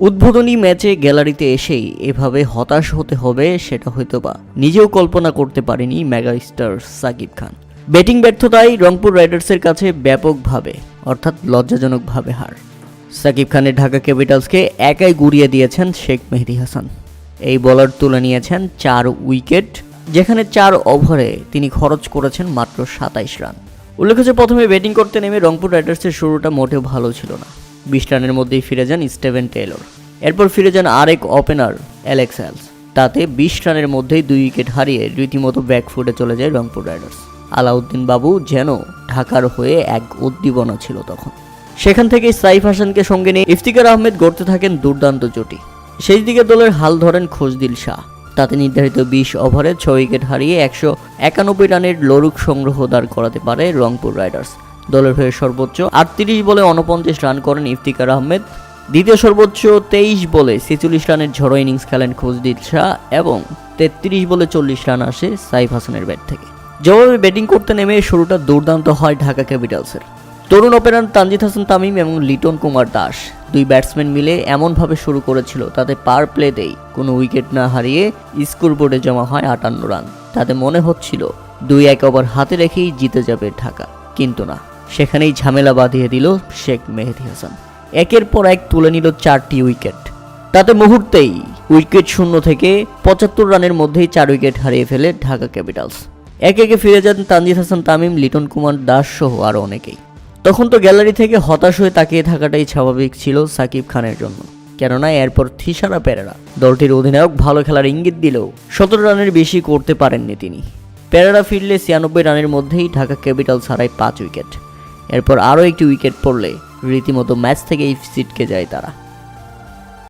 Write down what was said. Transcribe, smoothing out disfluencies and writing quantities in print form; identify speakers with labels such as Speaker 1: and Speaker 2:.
Speaker 1: উদ্বোধনী ম্যাচে গ্যালারিতে এসেই এভাবে হতাশ হতে হবে সেটা হয়তোবা নিজেও কল্পনা করতে পারেনি মেগাস্টার সাকিব খান। ব্যাটিং ব্যর্থতায় রংপুর রাইডার্সের কাছে ব্যাপকভাবে অর্থাৎ লজ্জাজনকভাবে হার। সাকিব খানের ঢাকা ক্যাপিটালসকে একাই গুড়িয়ে দিয়েছেন শেখ মেহেদী হাসান। এই বোলার তুলে নিয়েছেন 4 উইকেট, যেখানে 4 ওভারে তিনি খরচ করেছেন মাত্র 27 রান। উল্লেখ্য, প্রথমে ব্যাটিং করতে নেমে রংপুর রাইডার্সের শুরুটা মোটেও ভালো ছিল না। 20 রানের মধ্যেই ফিরে যান স্টিভেন টেলর। এরপর ফিরে যান আরেক ওপেনার অ্যালেক্স হেলস। তাতে 20 রানের মধ্যেই 2 উইকেট হারিয়ে রীতিমতো ব্যাকফুটে চলে যায় রংপুর রাইডার্স। আলাউদ্দিন বাবু যেন ঢাকার হয়ে এক উদ্দীপনা ছিল তখন। সেখান থেকে সাইফ হাসানকে সঙ্গে নিয়ে ইফতিকার আহমেদ গড়তে থাকেন দুর্দান্ত জুটি। শেষ দিকে দলের হাল ধরেন খোজদিল শাহ। তাতে নির্ধারিত 20 ওভারে 6 উইকেট হারিয়ে 191 রানের লড়ুক সংগ্রহ দাঁড় করাতে পারে রংপুর রাইডার্স। দলের হয়ে সর্বোচ্চ 38 বলে 49 রান করেন ইফতিকার আহমেদ। দ্বিতীয় সর্বোচ্চ 23 বলে 46 রানের ঝড়ো ইনিংস খেলেন খোজদিল শাহ এবং 33 বলে 40 রান আসে সাইফ হাসানের ব্যাট থেকে। জবাবে ব্যাটিং করতে নেমে শুরুটা দুর্দান্ত হয় ঢাকা ক্যাপিটালসের। তরুণ ওপেনার তানজিদ হাসান তামিম এবং লিটন কুমার দাস 2 ব্যাটসম্যান মিলে এমনভাবে শুরু করেছিল তাতে পার প্লেতেই কোনো উইকেট না হারিয়ে স্কোরবোর্ডে জমা হয় 58 রান। তাতে মনে হচ্ছিল 2-1 ওভার হাতে রেখেই জিতে যাবে ঢাকা, কিন্তু না, সেখানেই ঝামেলা বাঁধিয়ে দিল শেখ মেহেদী হাসান। একের পর এক তুলে নিল 4টি উইকেট। তাতে মুহূর্তেই উইকেট শূন্য থেকে 75 রানের মধ্যেই 4 উইকেট হারিয়ে ফেলে ঢাকা ক্যাপিটালস। একে একে ফিরে যান তানজিদ হাসান তামিম, লিটন কুমার দাস সহ আরও অনেকেই। তখন তো গ্যালারি থেকে হতাশ হয়ে তাকিয়ে থাকাটাই স্বাভাবিক ছিল সাকিব খানের জন্য, কেননা এরপর থিসারা পেরেরা দলটির অধিনায়ক ভালো খেলার ইঙ্গিত দিলেও 17 রানের বেশি করতে পারেননি তিনি। পেরেরা ফিরলে 96 রানের মধ্যেই ঢাকা ক্যাপিটালস হারায় 5 উইকেট। এরপর আরও একটি উইকেট পড়লে রীতিমতো ম্যাচ থেকেই ছিটকে যায় তারা।